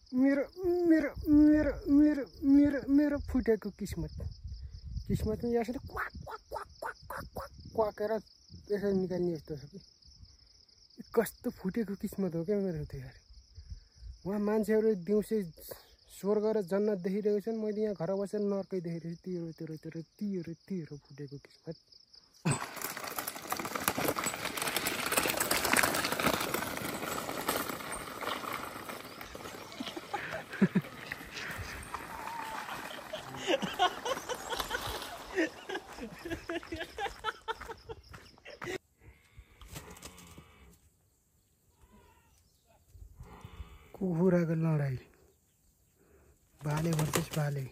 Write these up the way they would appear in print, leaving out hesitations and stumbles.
मेरो मेरो मेरो मेरो मेरो मेरो फुटेको किस्मतमा यसरी क्वाक क्वाक क्वाक क्वाक क्वाक क्वाक क्वाकेर यसरी निकाल्ने यस्तो छ कि कस्तो फुटेको किस्मत हो क्या मेरो त्यो यार। उहाँ मान्छेहरू दिउँसै स्वर्ग र जन्नत देखिरहेको छन्, मैले यहाँ घर बसेर नर्कै देखिरहेको छु। तिरो फुटेको किस्मत। कुखुराको लडाइँ, भाले भर्सेस भाले।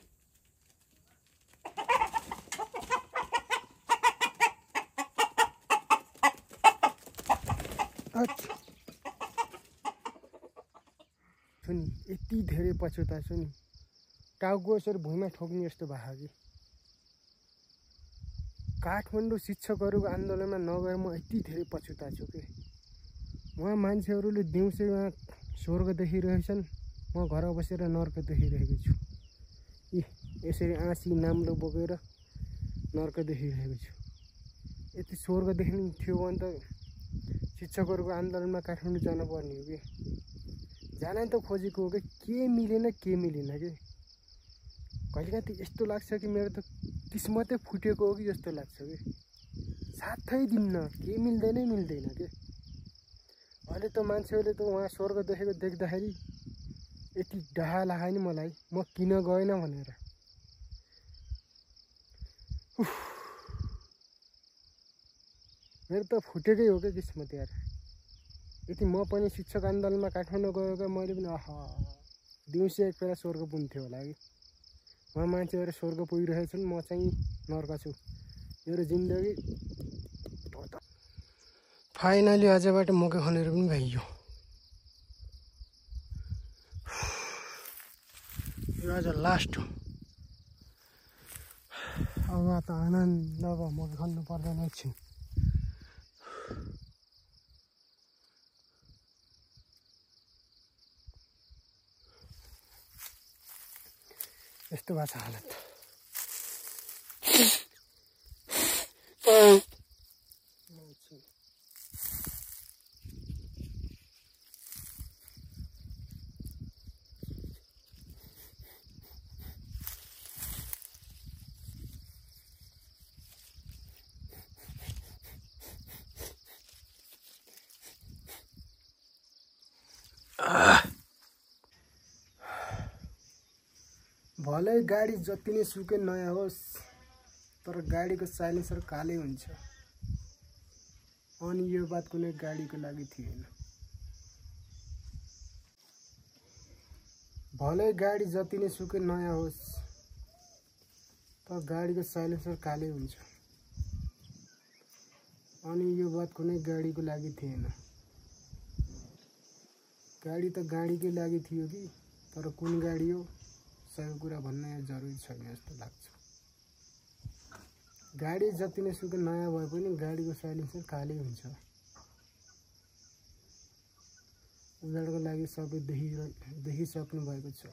सुनि यति धेरै पछुता छु नि, टाउको यसरी भुइँमा ठोक्ने जस्तो भएको कि। काठमाडौँ शिक्षकहरूको आन्दोलनमा नगएर म यति धेरै पछुता छु कि। उहाँ मान्छेहरूले दिउँसै उहाँ स्वर्ग देखिरहेछन्, म घर बसेर नर्क देखिरहेको छु। यसरी आँसी नाम्लो बोकेर नर्क देखिरहेको छु। यति स्वर्ग देख्नु थियो भने त शिक्षकहरूको आन्दोलनमा काठमाडौँ जानुपर्ने हो कि। जान त खोजेको हो कि के मिलेन कि। कहिलेकाहीँ त यस्तो लाग्छ कि मेरो त किस्मतै फुटेको हो कि जस्तो लाग्छ कि। साथै दिन्न के मिल्दैन के। अहिले त मान्छेहरूले त उहाँ स्वर्ग देखेको देख्दाखेरि यति डाहा लाग्यो नि मलाई, म किन गएन भनेर। मेरो त फुटेकै हो क्या किस्मत यार। यति म पनि शिक्षक आन्दोलनमा काठमाडौँ गएको मैले पनि दिउँसै एक बेला स्वर्ग पुग्थ्यो होला कि। उहाँ मान्छेहरू स्वर्ग पुगिरहेछन्, म चाहिँ नर्क छु। मेरो जिन्दगी फाइनली आजबाट मकै खनेर पनि भइयो। यो आज लास्ट हो। अब त आनन्द अब मकै खन्नु पर्दैन एकछिन। यस्तो भएको छ हालत। भलै गाडी जति नै सुकै नयाँ होस्, तर गाडीको साइलेन्सर कालै हुन्छ। अनि यो बात कुनै गाडीको लागि थिएन। भलै गाडी जति नै सुकै नयाँ होस्, तर गाडीको साइलेन्सर कालै हुन्छ। अनि यो बात कुनै गाडीको लागि थिएन। गाडी त गाडीकै लागि थियो कि, तर कुन गाडी हो सही कुरा भन्न जरुरी छैन जस्तो लाग्छ। गाडी जति नै सुकै नयाँ भए पनि गाडीको साइलेन्सर कालै हुन्छ। उनीहरूको लागि सबै देखिसक्नु भएको छ।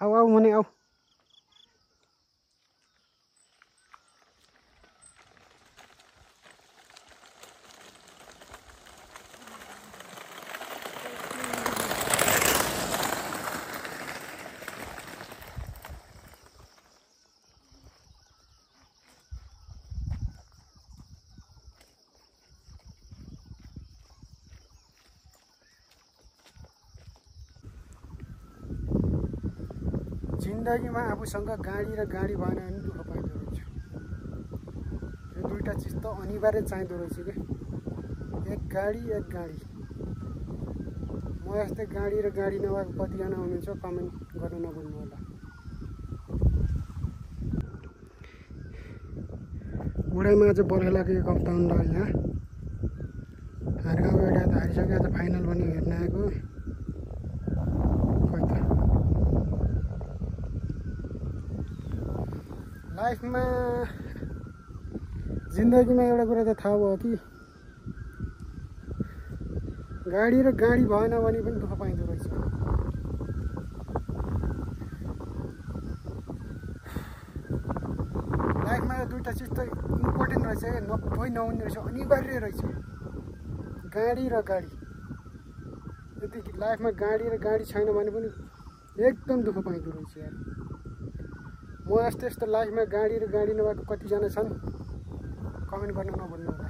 आऊ आऊ मने आऊ। जिन्दगीमा आफूसँग गाडी र गाडी भएन भने दुःख पाइदो रहेछ। यो दुईटा चिज त अनिवार्य चाहिँदो रहेछ के। एक गाडी एक गाडी। म जस्तै गाडी र गाडी नभएको कतिजना हुनुहुन्छ कमेन्ट गर्न नभुल्नु होला। बुढाइमा आज बर्खा लागेको एक हप्ता हुनु लाग्यो। यहाँ हारगाउँ एउटा त हारिसक्यो। आज फाइनल पनि हेर्न आएको। खै त लाइफमा जिन्दगीमा एउटा कुरा त थाहा भयो कि गाडी र गाडी भएन भने पनि दुःख पाइँदो रहेछ। लाइफमा यो दुईटा चिज त इम्पोर्टेन्ट रहेछ। नभई नहुने रहेछ, अनिवार्य रहेछ। गाडी र गाडी। यदि लाइफमा गाडी र गाडी छैन भने पनि एकदम दुःख पाइँदो रहेछ यार। म जस्तो यस्तो लाइफमा गाडी र गाडी नभएको कतिजना छन् कमेन्ट गर्न नभुल्नु होला।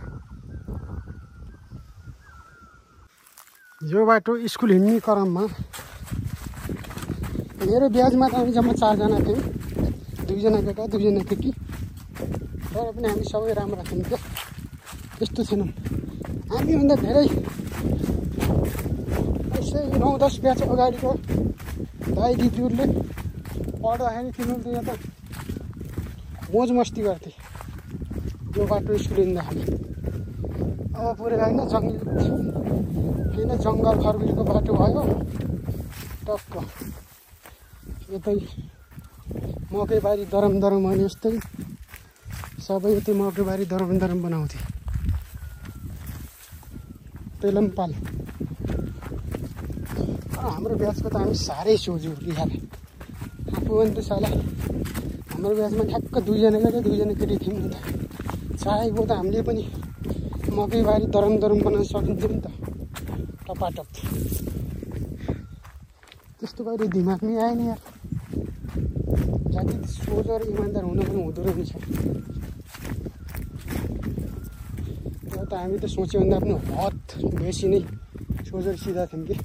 यो बाटो स्कुल हिँड्ने क्रममा मेरो ब्याजमा त हामी जम्मा 4 जना थियौँ। 2 जना केटा 2 जना केटी। तर पनि हामी सबै राम्रा थियौँ क्या। त्यस्तो थिएनौँ। हामीभन्दा धेरै 9-10 ब्याज अगाडिको दाइ दिदीहरूले पढ्दाखेरि तिनीहरूले यहाँ त मोज मस्ती गर्थे। यो बाटो स्कुल हिँड्दाखेरि अब पुरै होइन जङ्गल खरबिरको बाटो भयो। टक्क यतै मकैबारी दरम भने जस्तै सबै यतै मकैबारी दरम बनाउँथे। तेलम्पाल हाम्रो ब्याजको त हामी साह्रै सोझो बिहार। आफू पनि त साला हाम्रो ब्याजमा ठ्याक्क 2 जना केटा 2 जना केटी थियौँ नि त। चाहेको त हामीले पनि मकैबारी दरम बनाउन सकिन्थ्यो नि त टपाटप। त्यस्तो गरी दिमागमै आएन यार। जति सोझो र इमान्दार हुन पनि हुँदो रहेछ। त हामी त सोच्यो भन्दा पनि हद बेसी नै सोझो सिधा थियौँ कि।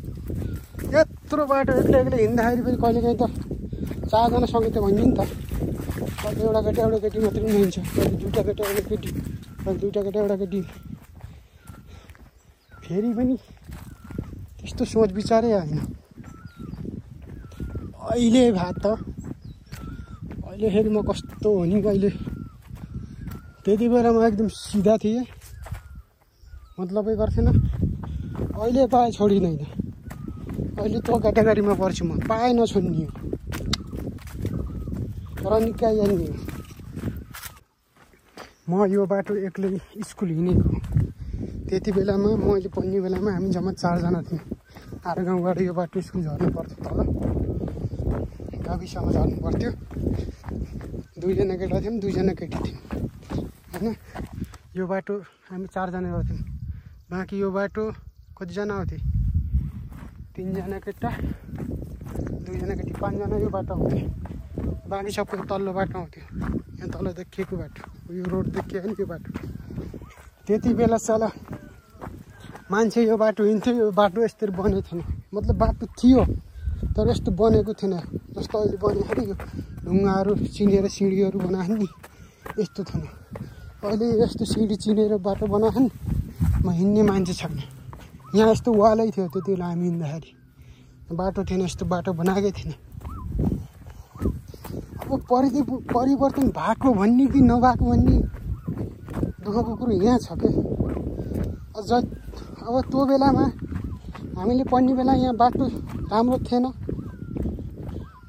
यत्रो बाटो एक्लै हिँड्दाखेरि पनि कहिलेकाहीँ त 4 जना सँगै त भनिन्छ नि त। कहिले एउटा केटी मात्रै पनि हिँड्छ, कहिले 2टा केटा एउटा केटी, कहिले 2टा केटा एउटा केटी। फेरि पनि त्यस्तो सोच विचारै आएन। अहिले भए त अहिले फेरि म कस्तो हो नि। अहिले त्यति बेला म एकदम सिधा थिएँ, मतलबै गर्थेन। अहिले पाए छोडिँदैन। अहिले त्यो क्याटेगोरीमा पर्छु म। पाए नछोड्ने हो तर निकाइहाल्ने हो। म यो बाटो एक्लै स्कुल हिँडेको। त्यति बेलामा मैले पढ्ने बेलामा हामी जम्मा 4 जना थियौँ। आएर गाउँबाट यो बाटो स्कुल झर्नु पर्थ्यो। तल गाविसम्म झर्नु पर्थ्यो। 2 जना केटा थियौँ 2 जना केटी थियौँ होइन। यो बाटो हामी 4 जना गर्थ्यौँ। बाँकी यो बाटो कतिजना आउँथे? 3 जना केटा 2 जना केटी 5 जना यो बाटो आउँथे। बाँकी सबै तल्लो बाटो आउँथ्यो। यहाँ तल देखिएको बाटो यो रोड देखियो नि। यो बाटो त्यति बेला साला मान्छे यो बाटो हिँड्थ्यो। यो बाटो यस्तरी बनेको थिएन। मतलब बाटो थियो तर यस्तो बनेको थिएन जस्तो अहिले बनेको नि। यो ढुङ्गाहरू चिनेर सिँढीहरू बनाएको नि यस्तो थिएन। अहिले यस्तो सिँढी चिनेर बाटो बनाएको नि। म हिँड्ने मान्छे छैन। यहाँ यस्तो वालै थियो त्यति बेला हामी हिँड्दाखेरि। बाटो थिएन, यस्तो बाटो बनाएकै थिएन। अब परिवर्तन भएको भन्ने कि नभएको भन्ने दुःखको कुरो यहाँ छ क्या। अब त्यो बेलामा हामीले पढ्ने बेला यहाँ बाटो राम्रो थिएन,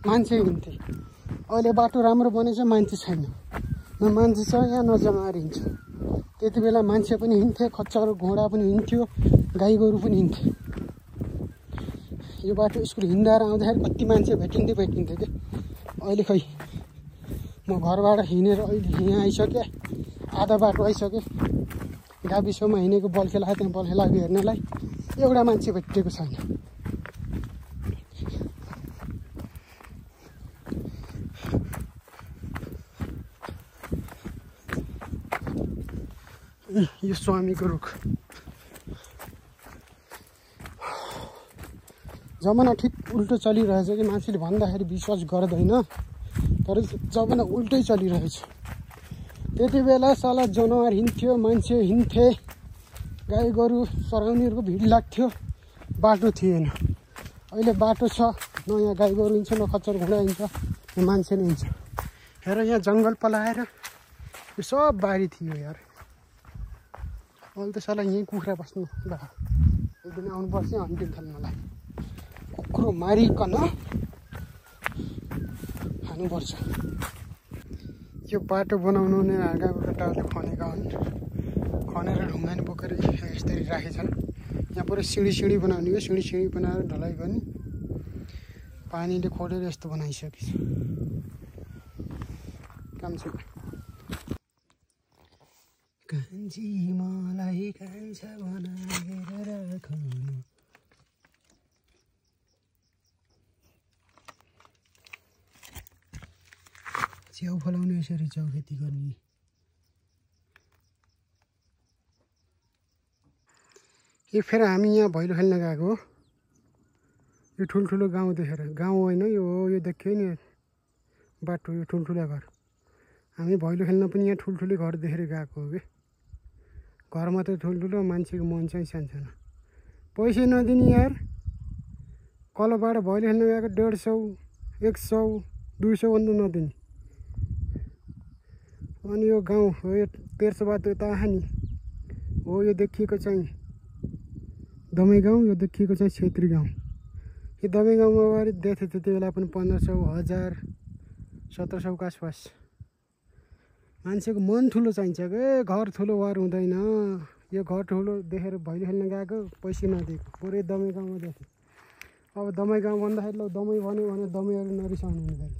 मान्छे हिँड्थे। अहिले बाटो राम्रो बनेछ, मान्छे छैन। न मान्छे छ यहाँ न जमाएर हिँड्छ। त्यति बेला मान्छे पनि हिँड्थे, खच्चर घोडा पनि हिँड्थ्यो, गाई गोरु पनि हिँड्थे। यो बाटो स्कुल हिँडाएर आउँदाखेरि कति मान्छे भेटिन्थ्यो कि अहिले खै म घरबाट हिँडेर अहिले यहाँ आइसकेँ आधा बाटो आइसकेँ गाविसमा हिँडेको बल्खेला त्यहाँ बल्खेला हेर्नलाई एउटा मान्छे भेटिएको छैन यो स्वामीको रुख जमाना ठिक उल्टो चलिरहेछ कि मान्छेले भन्दाखेरि विश्वास गर्दैन तर जमाना उल्टै चलिरहेछ त्यति बेला साला जनावर हिँड्थ्यो मान्छे हिँड्थे गाई गोरु चराउनेहरूको भिड लाग्थ्यो बाटो थिएन अहिले बाटो छ न यहाँ गाई गोरु हिँड्छ न खच्चर घुँडा हिँड्छ न मान्छे नै हिँड्छ हेर यहाँ जङ्गल पलाएर यो सब बारी थियो यार अहिले त साला यहीँ कुखुरा बस्नु ल एकदिन आउनुपर्छ हन्टिङ खेल्नलाई कुकुरो मारिकन खानुपर्छ यो बाटो बनाउनु नै हाँगाको केटाहरूले खनेका हुन् खनेर ढुङ्गानी बोकेर यसरी राखेछन् यहाँ पुरै सिँढी बनाउने हो सिँढी बनाएर ढलाइ गर्ने पानीले खोलेर यस्तो बनाइसकेछ काम छ कान्छी मलाई कान्छा बनाएर राख्नु च्याउ फलाउने यसरी च्याउ खेती गर्ने एक फेर हामी यहाँ भैलो खेल्न गएको यो ठुल्ठुलो गाउँ देखेर गाउँ होइन यो देखियो नि बाटो यो ठुल्ठुला घर हामी भैलो खेल्न पनि यहाँ ठुल्ठुलै घर देखेर गएको हो कि घरमा त ठुल्ठुलो मान्छेको मन चाहिँ सानसानो पैसा नदिने यार कलबाट भैलो खेल्न गएको 150 100 200 भन्दा नदिने अनि यो गाउँ हो यो तेर्सो बाटो यता नि हो यो देखिएको चाहिँ दमै गाउँ यो देखिएको चाहिँ छेत्री गाउँ यो दमै गाउँमा अगाडि देख्थ्यो त्यति बेला पनि 1500 1000 1700 को आसपास मान्छेको मन ठुलो चाहिन्छ के घर ठुलो वार हुँदैन यो घर ठुलो देखेर भैलो खेल्न गएको पैसा नदिएको पुरै दमै गाउँमा देखेँ अब दमै गाउँ भन्दाखेरि ल दमै भन्यो भने दमैहरू नरिसाउनु हुँदैन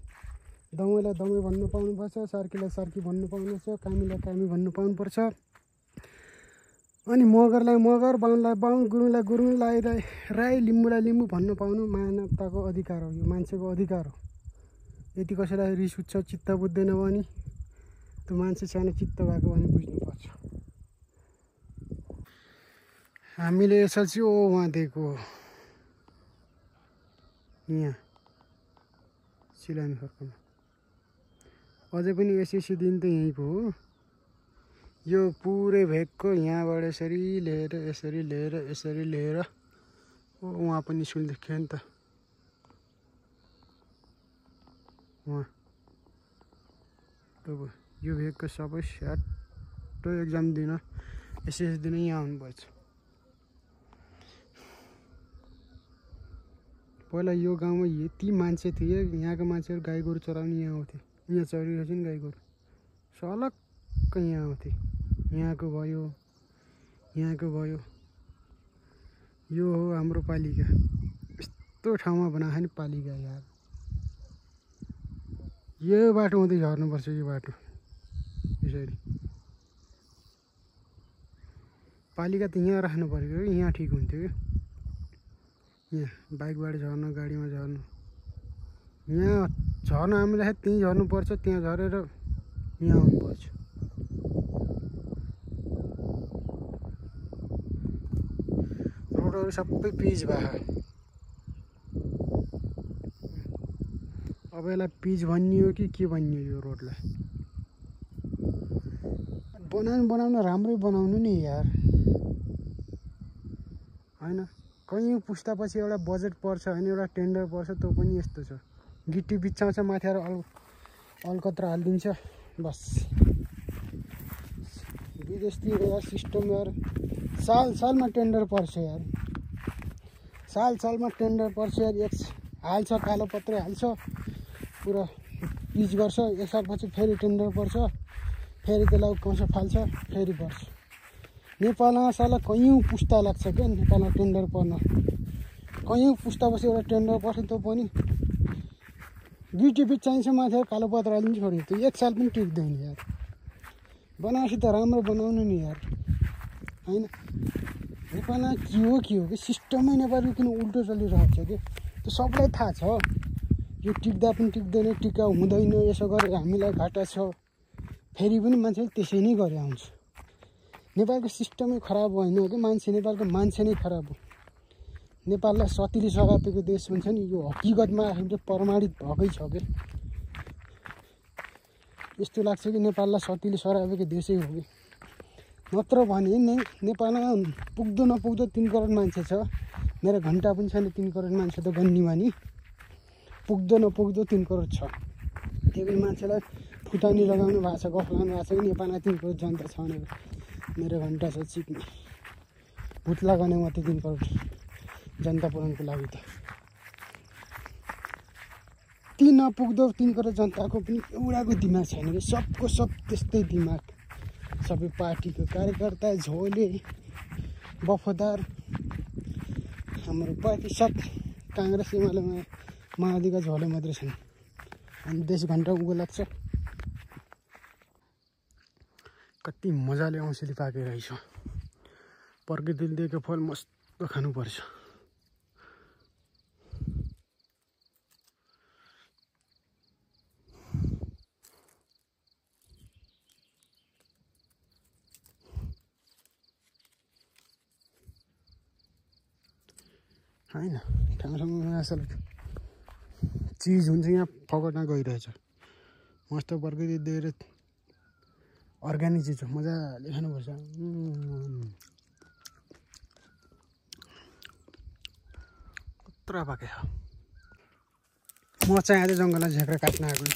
दमैलाई दमै भन्नु पाउनुपर्छ सार्कीलाई सार्की भन्नु पाउनुपर्छ कामीलाई कामी भन्नु पाउनुपर्छ अनि मगरलाई मगर बाहुनलाई बाहुन गुरुङलाई गुरुङ राई लिम्बूलाई लिम्बू भन्नु पाउनु मानवताको अधिकार हो यो मान्छेको अधिकार हो यति कसैलाई रिस उठ्छ चित्त बुझ्दैन भने त्यो मान्छे सानो चित्त भएको भने बुझ्नुपर्छ हामीले यसरी ओ उहाँ दिएको यहाँ सिलामी फर्कमा अझै पनि एसएससी दिन त यहीँको हो यो पुरै भेगको यहाँबाट यसरी लिएर उहाँ पनि स्कुल देख्यो नि त उहाँ तब यो भेगको सबै स्याटो एक्जाम दिन एसएससी दिन यहाँ आउनुपर्छ पहिला यो गाउँमा यति मान्छे थिए यहाँको मान्छेहरू गाई गोरु चराउनु यहाँ आउँथे यहाँ चरिरहेछ नि गाई गोरु सलक्क यहाँ आउँथे यहाँको भयो यो हो हाम्रो पालिका यस्तो ठाउँमा बनाएको नि पालिका यार यो बाटो हुँदै झर्नुपर्छ यो बाटो यसरी पालिका त यहाँ राख्नु पऱ्यो कि यहाँ ठिक हुन्थ्यो कि यहाँ बाइकबाट झर्नु गाडीमा झर्नु यहाँ झर्न हामीलाई त्यहीँ झर्नुपर्छ त्यहाँ झरेर यहाँ आउनुपर्छ रोडहरू सबै पिच भयो अब यसलाई पिच भनियो कि के भनियो यो रोडलाई बनाउनु राम्रै बनाउनु नि यार हैन कहीँ पुस्तापछि एउटा बजेट पर्छ होइन एउटा टेन्डर पर्छ त्यो पनि यस्तो छ गिट्टी बिछाउँछ माथि आएर अलकत्र हालिदिन्छ बस विदेशतिर यार सिस्टम यार सालमा टेन्डर पर्छ यार सालमा टेन्डर पर्छ यार एक हाल्छ कालो पत्रै हाल्छ पुरा पिच गर्छ एक सालपछि फेरि टेन्डर पर्छ फेरि त्यसलाई कौसो फाल्छ फेरि पर्छ नेपालमा साला कैयौँ पुस्ता लाग्छ क्या नेपालमा टेन्डर पर्न कहीँ पुस्तापछि एउटा टेन्डर पर्थ्यो त्यो पनि गिटी चाहिन्छ माथि कालो पत्र हालिदिन्छ छोड्यो त्यो 1 साल पनि टिक्दैन यार बनाएपछि त राम्रो बनाउनु नि यार हैन नेपालमा के हो कि सिस्टमै नेपालको किन उल्टो चलिरहेको छ कि त्यो सबलाई थाहा छ यो टिक्दा पनि टिक्दैन टिका हुँदैन यसो गरेर हामीलाई घाटा छ फेरि पनि मान्छेले त्यसै नै गरे आउँछ नेपालको सिस्टमै खराब होइन हो कि नेपालको मान्छे नै खराब हो नेपाललाई सतीले सरापेको देश भन्छ नि यो हकीकतमा प्रमाणित भएकै छ के यस्तो लाग्छ कि नेपाललाई सतीले सरापेको देशै हो कि नत्र भने नै नेपालमा पुग्दो नपुग्दो 3 करोड मान्छे छ मेरो घन्टा पनि छैन 3 करोड मान्छे त गन्नीमा नि पुग्दो नपुग्दो 3 करोड छ त्यही पनि मान्छेलाई फुटानी लगाउनु भएको छ गफ लाउनु भएको छ कि नेपालमा 3 करोड जनता छ भनेर मेरो घन्टा छ चिप्ने भुत लगाउने मात्रै 3 करोड जनता पुराणको लागि त ती नपुग्दो 3 करोड जनताको पनि एउटाको दिमाग छैन कि सबको सब त्यस्तै दिमाग सबै पार्टीको कार्यकर्ता झोले वफादार हाम्रो पार्टी सब काङ्ग्रेस एमालेमा माओवादीका झोले मात्रै छन् अनि देश घन्टा उगो लाग्छ कति मजाले औँसीले पाके रहेछ प्रकृतिले दिएको फल मस्त खानुपर्छ हैन ठाउँसँग असल चिज हुन्छ यहाँ फकटमा गइरहेछ मस्त प्रकृति दिएर अर्ग्यानिक चिज हो मजाले खानुपर्छ कत्रा पाके म चाहिँ आज जङ्गलमा झेक्रा काट्न आएको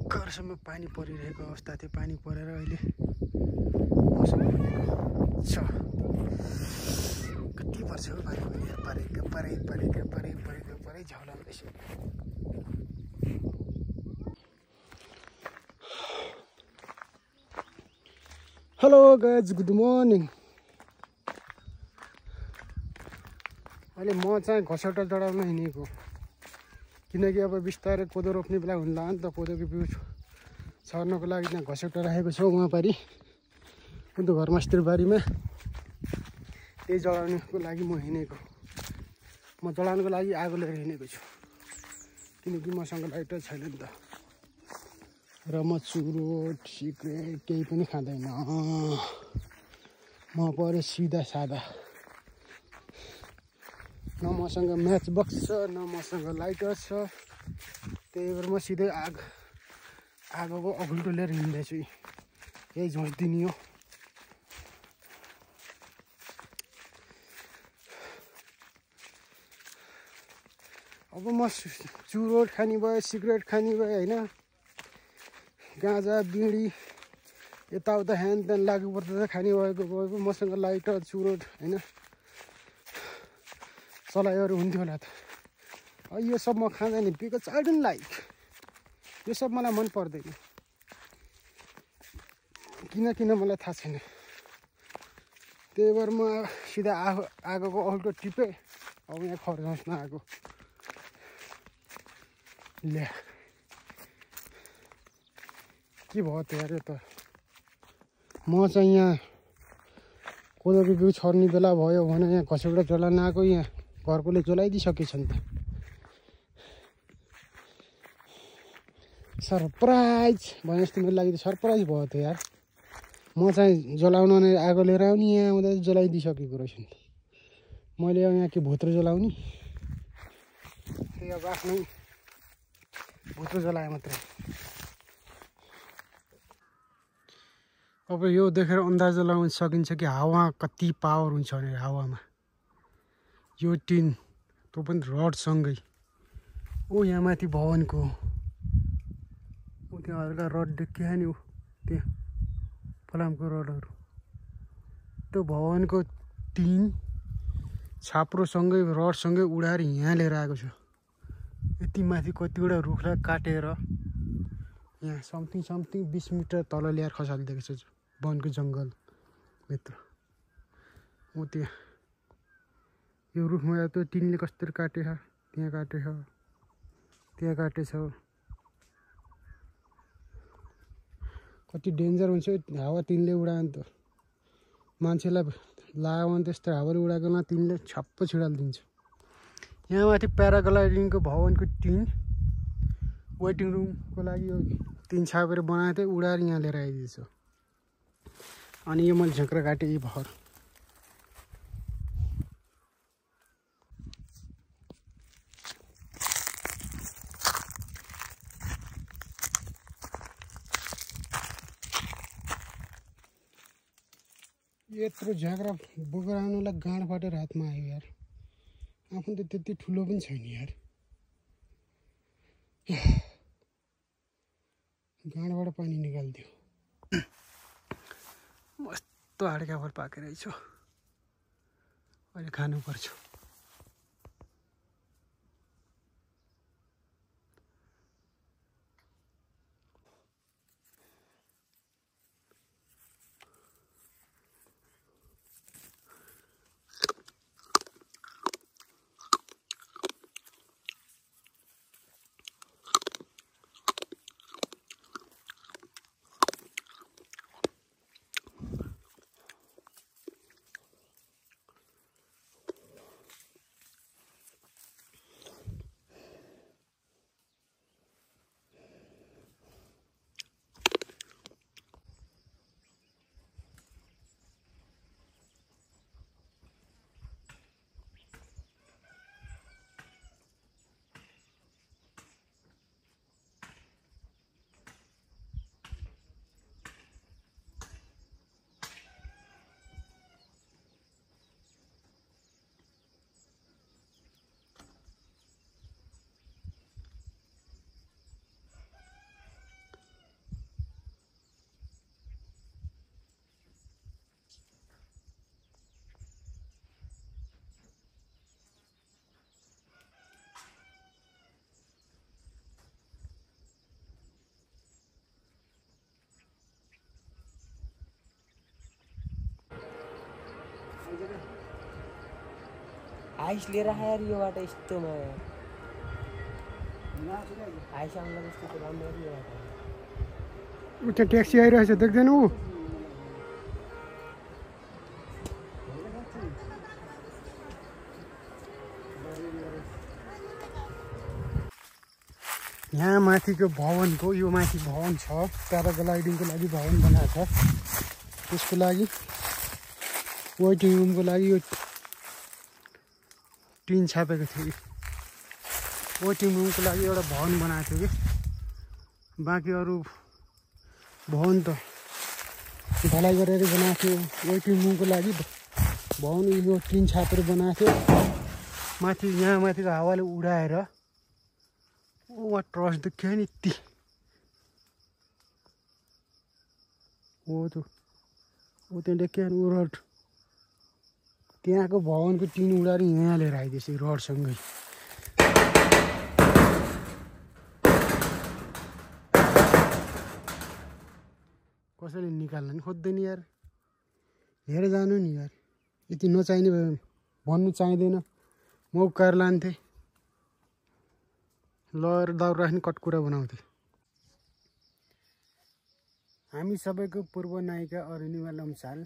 भर्खरसम्म पानी परिरहेको अवस्था थियो पानी परेर अहिले मौसम बनेको छ कति पर्छ हो पानी परे झौला रहेछ हेलो गाइज गुड मर्निङ अहिले म चाहिँ घसौटा चढाउन हिँडेको किनकि अब बिस्तारै कोदो रोप्ने बेला हुन्ला नि त कोदोको बिउ छर्नको लागि त्यहाँ घसौटा राखेको छ उहाँ पारि अन्त घरमास्तिर बारीमा त्यही जलाउनको लागि म हिँडेको म जलाउनको लागि आगो लिएर हिँडेको छु किनकि मसँग लाइटर छैन नि त र म चुरोट सिगरेट केही पनि खाँदैन म परे सिधा सादा न मसँग म्याच बक्स छ न मसँग लाइटर छ त्यही भएर म सिधै आगोको अगुल्टो लिएर हिँड्दैछु यही झोँच्दिने हो अब म चुरोट खाने भयो सिगरेट खाने भयो होइन गाँजा बिडी यताउता ह्यान त्यान लागु पर्दा खाने भएको मसँग लाइटर चुरोट होइन सलाइहरू हुन्थ्यो होला त यो सब म खाँदैन बिकज आई डोन्ट लाइक यो सब मलाई मन पर्दैन किन मलाई थाहा छैन त्यही भएर म सिधा आगोको अल्टो टिपेँ अब यहाँ खर्चाउन आएको ल्या के भयो त यार त म चाहिँ यहाँ कोदोको बिउ छर्ने बेला भयो भने यहाँ घसौटा जलाउन आएको यहाँ घरकोले जलाइदिइसकेछ नि त सरप्राइज भने जस्तो मेरो लागि त सरप्राइज भयो त यार म चाहिँ जलाउन आगो लिएर आउने यहाँ आउँदा जलाइदिइसकेको रहेछ नि मैले यहाँ के भुत्रो जलाउने त्यही अब आफ्नै भुत्रो जलाए मात्रै अब यो देखेर अन्दाज लगाउन सकिन्छ कि हावा कति पावर हुन्छ भनेर हावामा यो टिन त्यो पनि रडसँगै ओ यहाँ माथि भवनको ऊ त्यहाँ हल्का रड देखिया नि ऊ त्यहाँ फलामको रडहरू त्यो भवनको टिन छाप्रोसँगै रडसँगै उडाएर यहाँ लिएर आएको छ यति माथि कतिवटा रुखलाई काटेर यहाँ समथिङ 20 मिटर तल ल्याएर खसालिदिएको छ वनको जङ्गलभित्र ऊ त्यहाँ यो रुखमा त्यो टिनले कस्तरी काटेछ त्यहाँ काटेछ त्यहाँ काटेछ कति डेन्जर हुन्छ हावा तिनले उडायो नि त मान्छेलाई लाग्यो भने त्यस्तो हावाले उडाएकोमा तिनले छप्प छिडालिदिन्छ यहाँ माथि प्याराग्लाइडिङको भवनको टिन वेटिङ रुमको लागि यो टिन छापेर बनाएको थिएँ उडाएर यहाँ लिएर आइदिएछ अनि यो मैले झेक्रा काटेँ यी भर यत्रो झाँक्रा बोकेर आउनुलाई गाँड फाटेर हातमा आयो यार आफू त त्यति ठुलो पनि छैन यार गाँडबाट पानी निकालिदियो मस्तो हाडका फल पाकेर रहेछ अहिले खानुपर्छ आइस लिएर आएर यो बाटो यस्तोमा आइस आउँदा जस्तो त राम्रो यो बाटो उता ट्याक्सी आइरहेछ देख्दैन ऊ यहाँ माथिको भवनको यो माथि भवन छ प्याराग्लाइडिङको लागि भवन बनाएको छ त्यसको लागि वेटिङ रुमको लागि यो टिन छापेको थियो वेटिङ रुमको लागि एउटा भवन बनाएको थियो कि बाँकी अरू भवन त ढलाइ गरेर बनाएको थियो वेटिङ रुमको लागि भवन यो टिन छापेर बनाएको थियो माथि यहाँ माथिको हावाले उडाएर ओ ट्रस देखियो नि यति हो त्यो ऊ त्यहाँ देखियो नि ऊ रड त्यहाँको भवनको टिन उडाएर यहाँ लिएर आइदिएछ रडसँगै कसैले निकाल्न नि खोज्दैन यार हेरेर जानु नि यार यति नचाहिने भयो भन्नु चाहिँदैन म उकाएर लान्थेँ लएर दाउरा राख्ने कटकुरा बनाउँथे हामी सबैको पूर्व नायिका अरुणिमा लम्साल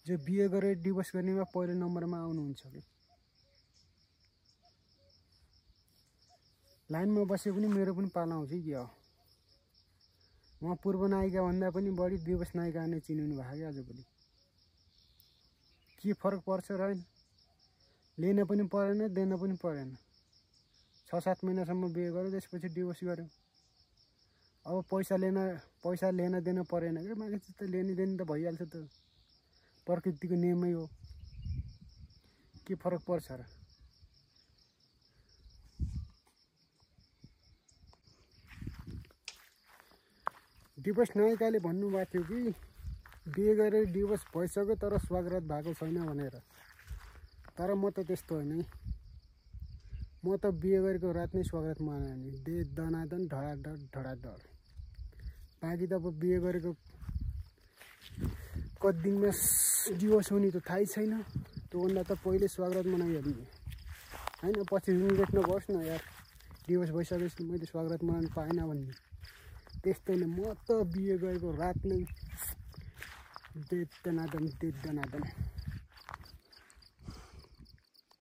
जो बिहे गरेर डिभोर्स गर्नेमा पहिलो नम्बरमा आउनुहुन्छ कि लाइनमा बसे पनि मेरो पनि पाला आउँछ कि हो म पूर्व नायिका भन्दा पनि बढी डिभोर्स नायिका नै चिनिनु भएको कि आजभोलि के फरक पर्छ र लिन पनि परेन दिन पनि परेन 6-7 महिनासम्म बिहे गर्यो त्यसपछि डिभोर्स गर्यो अब पैसा लेन देन परेन कि मान्छे त लेनी देनी त भइहाल्छ त प्रकृतिको नियमै हो के फरक पर्छ र? डिभोर्स नायिकाले भन्नुभएको थियो कि बिहे गरेर डिभोर्स भइसक्यो तर स्वागत भएको छैन भनेर। तर म त त्यस्तो होइन है। म त बिहे गरेको रात नै स्वागत मनाउने, दे दनादन धडाधड धडाधड। बाँकी त अब बिहे गरेको कति दिनमा डिभोर्स हुने त थाहै छैन। त्योभन्दा त पहिले स्वागत मनाइहाल्ने होइन, पछि रिग्रेट नगर्नुहोस् न यार, डिभोर्स भइसकेपछि मैले स्वागत मनाउनु पाएन भन्ने। त्यस्तो नै, म त बिहे गरेको रात नै दे दनादन